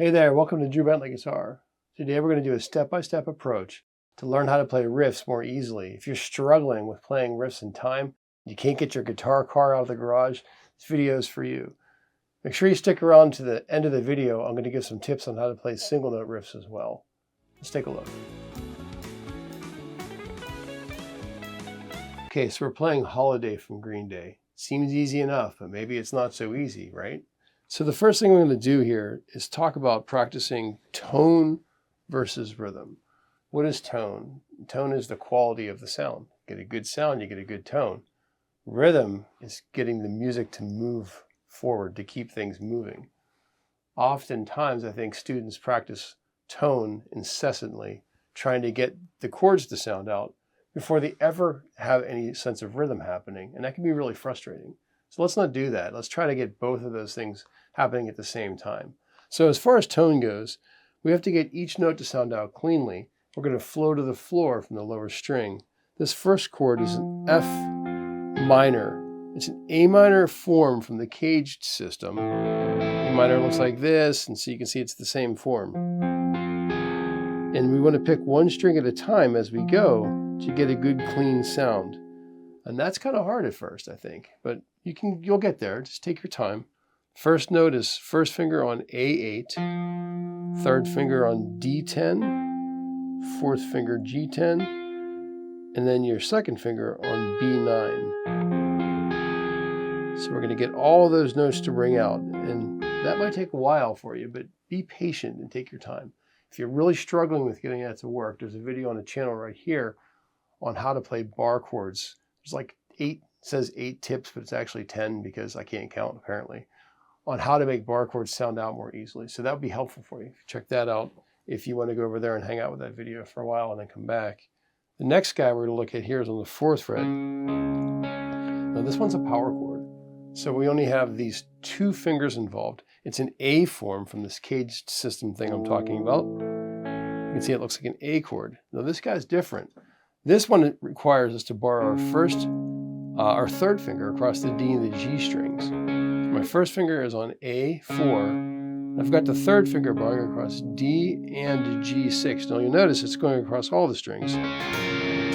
Hey there, welcome to Drew Bentley Guitar. Today we're going to do a step-by-step approach to learn how to play riffs more easily. If you're struggling with playing riffs in time, you can't get your guitar car out of the garage, this video is for you. Make sure you stick around to the end of the video. I'm going to give some tips on how to play single note riffs as well. Let's take a look. Okay, so we're playing Holiday from Green Day. Seems easy enough, but maybe it's not so easy, right? So the first thing we're going to do here is talk about practicing tone versus rhythm. What is tone? Tone is the quality of the sound. Get a good sound, you get a good tone. Rhythm is getting the music to move forward, to keep things moving. Oftentimes, I think students practice tone incessantly, trying to get the chords to sound out before they ever have any sense of rhythm happening, and that can be really frustrating. So let's not do that. Let's try to get both of those things happening at the same time. So as far as tone goes, we have to get each note to sound out cleanly. We're going to flow to the floor from the lower string. This first chord is an F minor. It's an A minor form from the caged system. A minor looks like this, and so you can see it's the same form. And we want to pick one string at a time as we go to get a good clean sound. And that's kind of hard at first, I think, but you'll get there. Just take your time. First note is first finger on A8, third finger on D10, fourth finger G10, and then your second finger on B9. So we're going to get all those notes to ring out, and that might take a while for you, but be patient and take your time. If you're really struggling with getting that to work, there's a video on the channel right here on how to play bar chords. There's like says 8 tips, but it's actually 10 because I can't count apparently, on how to make bar chords sound out more easily. So that would be helpful for you. Check that out if you want to go over there and hang out with that video for a while and then come back. The next guy we're going to look at here is on the 4th fret. Now this one's a power chord. So we only have these 2 fingers involved. It's an A form from this caged system thing I'm talking about. You can see it looks like an A chord. Now this guy's different. This one requires us to bar our third finger across the D and the G strings. My first finger is on A4. I've got the third finger barring across D and G6. Now you'll notice it's going across all the strings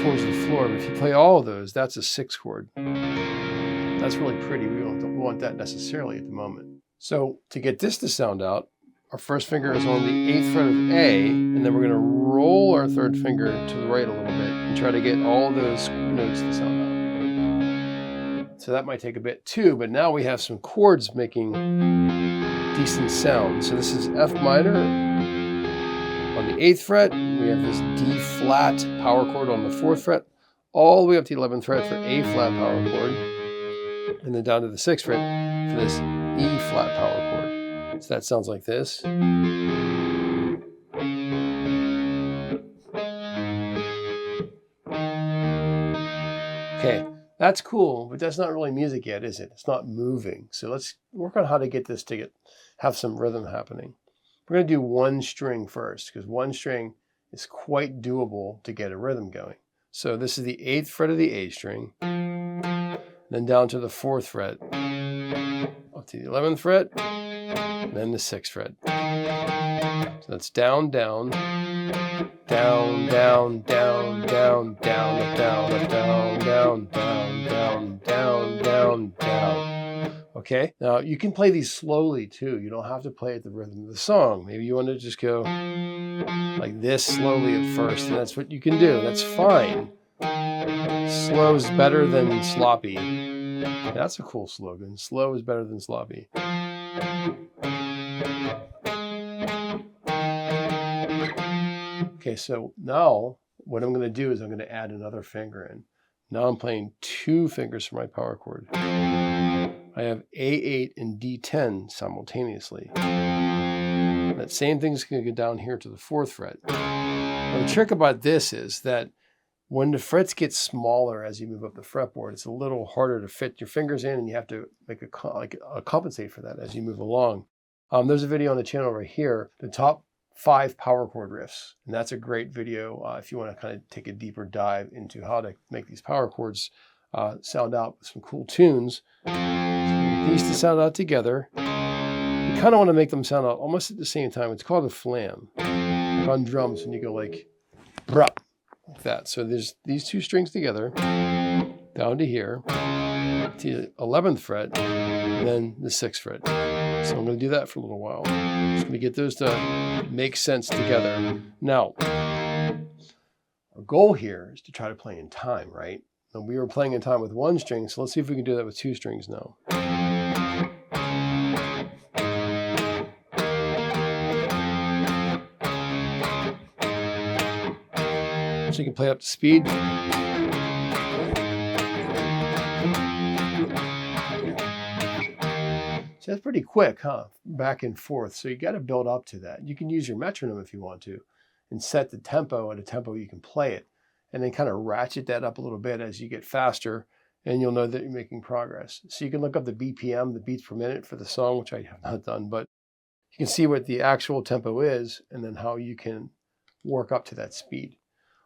towards the floor. But if you play all of those, that's a 6 chord. That's really pretty. We don't want that necessarily at the moment. So to get this to sound out, our first finger is on the 8th fret of A, and then we're going to roll our third finger to the right a little bit and try to get all those notes to sound out. So that might take a bit too, but now we have some chords making decent sound. So this is F minor on the 8th fret. We have this D flat power chord on the 4th fret, all the way up to the 11th fret for A flat power chord, and then down to the 6th fret for this E flat power chord. So that sounds like this. Okay, that's cool, but that's not really music yet, is it? It's not moving. So let's work on how to get this to have some rhythm happening. We're going to do one string first, because one string is quite doable to get a rhythm going. So this is the 8th fret of the A string, then down to the 4th fret, up to the 11th fret, and then the 6th fret. So that's down, down, down, down, down, down, down, up, down, up, down, down, down, down, down, down, down. Okay, now you can play these slowly too. You don't have to play at the rhythm of the song. Maybe you want to just go like this slowly at first, and that's what you can do. That's fine. Slow is better than sloppy. That's a cool slogan. Slow is better than sloppy. Okay, so now what I'm going to do is I'm going to add another finger in. Now I'm playing 2 fingers for my power chord. I have A8 and D10 simultaneously. That same thing is going to go down here to the 4th fret. Now the trick about this is that when the frets get smaller as you move up the fretboard, it's a little harder to fit your fingers in, and you have to make compensate for that as you move along. There's a video on the channel right here, the top 5 power chord riffs, and that's a great video if you want to kind of take a deeper dive into how to make these power chords sound out with some cool tunes. So we get these to sound out together. We kind of want to make them sound out almost at the same time. It's called a flam. Like on drums, and you go like, bruh, like that. So there's these two strings together, down to here, to the 11th fret, and then the 6th fret. So I'm going to do that for a little while. Just going to get those to make sense together. Now, our goal here is to try to play in time, right? And we were playing in time with one string, so let's see if we can do that with two strings now. So you can play up to speed. So that's pretty quick, huh? Back and forth. So you got to build up to that. You can use your metronome if you want to and set the tempo at a tempo you can play it, and then kind of ratchet that up a little bit as you get faster, and you'll know that you're making progress. So you can look up the BPM, the beats per minute for the song, which I have not done, but you can see what the actual tempo is and then how you can work up to that speed.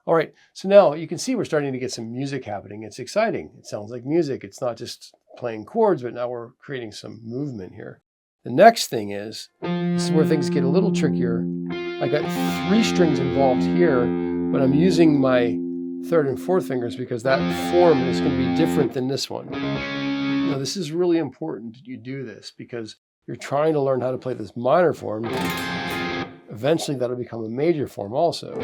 All right, so now you can see we're starting to get some music happening. It's exciting. It sounds like music. It's not just playing chords, but now we're creating some movement here. The next thing is, this is where things get a little trickier. I got 3 strings involved here, but I'm using my 3rd and 4th fingers because that form is going to be different than this one. Now, this is really important that you do this because you're trying to learn how to play this minor form. Eventually, that'll become a major form also.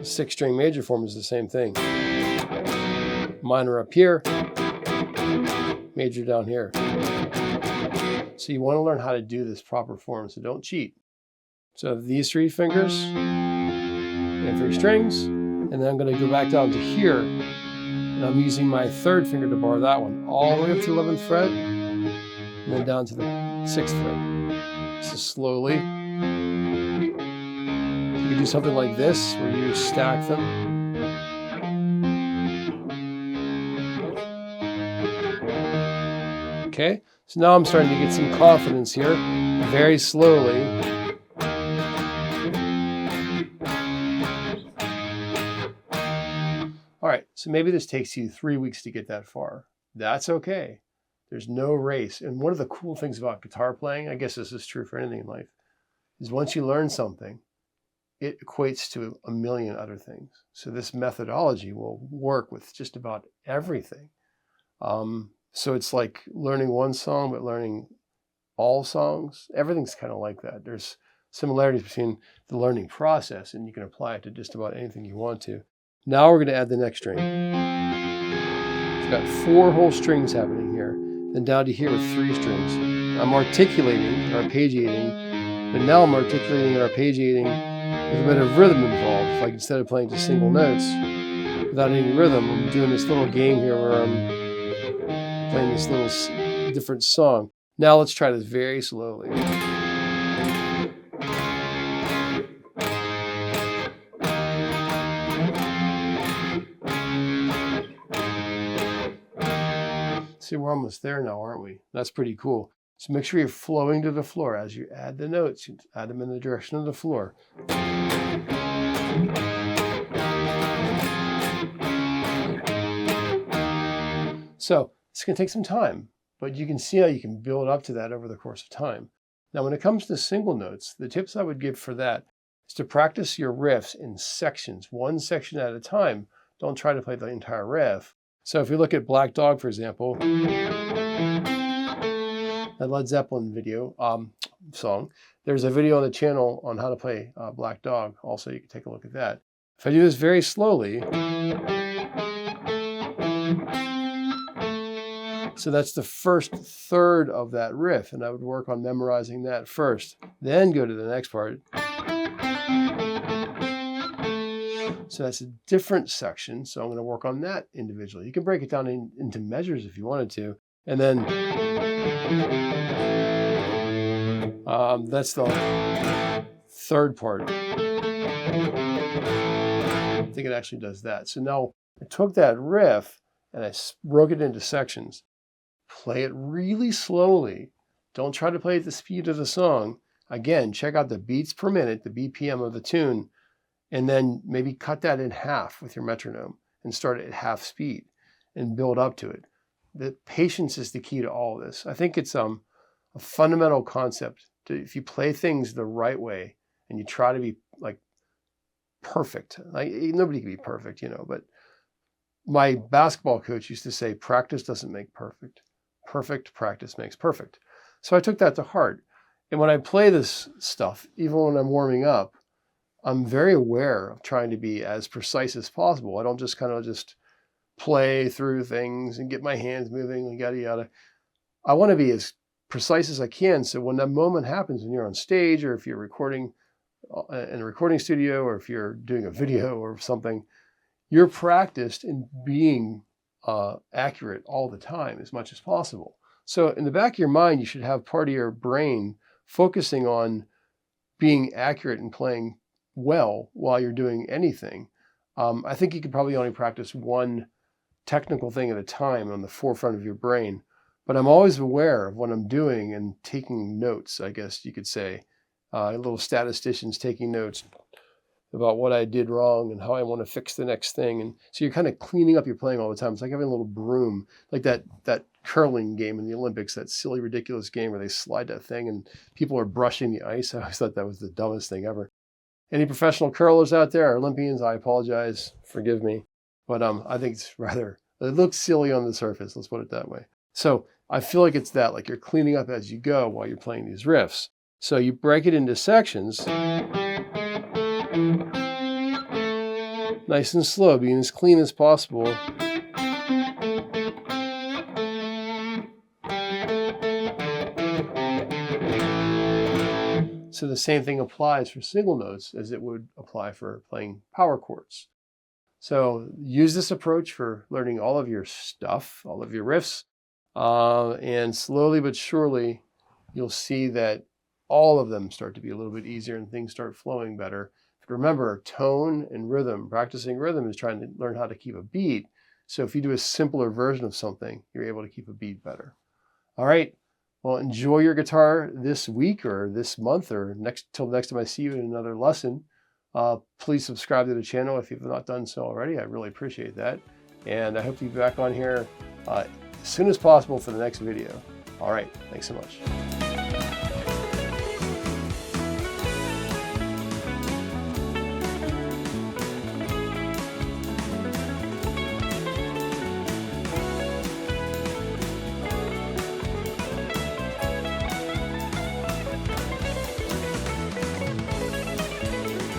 6-string major form is the same thing. Minor up here, major down here. So you want to learn how to do this proper form, so don't cheat. So these 3 fingers and 3 strings, and then I'm going to go back down to here, and I'm using my 3rd finger to bar that one all the way up to the 11th fret, and then down to the 6th fret. So slowly. You can do something like this, where you stack them. Okay, so now I'm starting to get some confidence here, very slowly. All right, so maybe this takes you 3 weeks to get that far. That's okay. There's no race. And one of the cool things about guitar playing, I guess this is true for anything in life, is once you learn something, it equates to a million other things. So this methodology will work with just about everything. So it's like learning one song, but learning all songs. Everything's kind of like that. There's similarities between the learning process, and you can apply it to just about anything you want to. Now we're going to add the next string. It's got 4 whole strings happening here, then down to here with 3 strings. I'm articulating, arpeggiating, but now I'm articulating and arpeggiating with a bit of rhythm involved. Like instead of playing just single notes without any rhythm, I'm doing this little game here where I'm playing this little different song. Now let's try this very slowly. See, we're almost there now, aren't we? That's pretty cool. So make sure you're flowing to the floor as you add the notes. You add them in the direction of the floor. So it's going to take some time, but you can see how you can build up to that over the course of time. Now, when it comes to single notes, the tips I would give for that is to practice your riffs in sections, one section at a time. Don't try to play the entire riff. So if you look at Black Dog, for example, that Led Zeppelin video, song, there's a video on the channel on how to play Black Dog. Also, you can take a look at that. If I do this very slowly, so that's the first third of that riff, and I would work on memorizing that first, then go to the next part. So that's a different section, so I'm going to work on that individually. You can break it down into measures if you wanted to, and then that's the third part. I think it actually does that. So now I took that riff and I broke it into sections. Play it really slowly. Don't try to play at the speed of the song. Again, check out the beats per minute, the BPM of the tune, and then maybe cut that in half with your metronome and start it at half speed and build up to it. the patience is the key to all of this. I think it's a fundamental concept. If you play things the right way and you try to be like perfect, like nobody can be perfect, you know, but my basketball coach used to say, practice doesn't make perfect. Perfect practice makes perfect. So I took that to heart. And when I play this stuff, even when I'm warming up, I'm very aware of trying to be as precise as possible. I don't just kind of just play through things and get my hands moving and yada yada. I want to be as precise as I can, so when that moment happens, when you're on stage, or if you're recording in a recording studio, or if you're doing a video or something, you're practiced in being accurate all the time as much as possible. So in the back of your mind, you should have part of your brain focusing on being accurate and playing well while you're doing anything. I think you could probably only practice one technical thing at a time on the forefront of your brain, but I'm always aware of what I'm doing and taking notes, I guess you could say. Little statisticians taking notes about what I did wrong and how I want to fix the next thing. And so you're kind of cleaning up your playing all the time. It's like having a little broom, like that curling game in the Olympics, that silly, ridiculous game where they slide that thing and people are brushing the ice. I always thought that was the dumbest thing ever. Any professional curlers out there, Olympians, I apologize, forgive me. But I think it looks silly on the surface, let's put it that way. So I feel like it's that, like you're cleaning up as you go while you're playing these riffs. So you break it into sections, nice and slow, being as clean as possible. So the same thing applies for single notes as it would apply for playing power chords. So use this approach for learning all of your stuff, all of your riffs, and slowly but surely you'll see that all of them start to be a little bit easier and things start flowing better. Remember, tone and rhythm, practicing rhythm is trying to learn how to keep a beat. So if you do a simpler version of something, you're able to keep a beat better. All right. Well, enjoy your guitar this week or this month or till next time I see you in another lesson. Please subscribe to the channel if you've not done so already. I really appreciate that. And I hope to be back on here as soon as possible for the next video. All right. Thanks so much.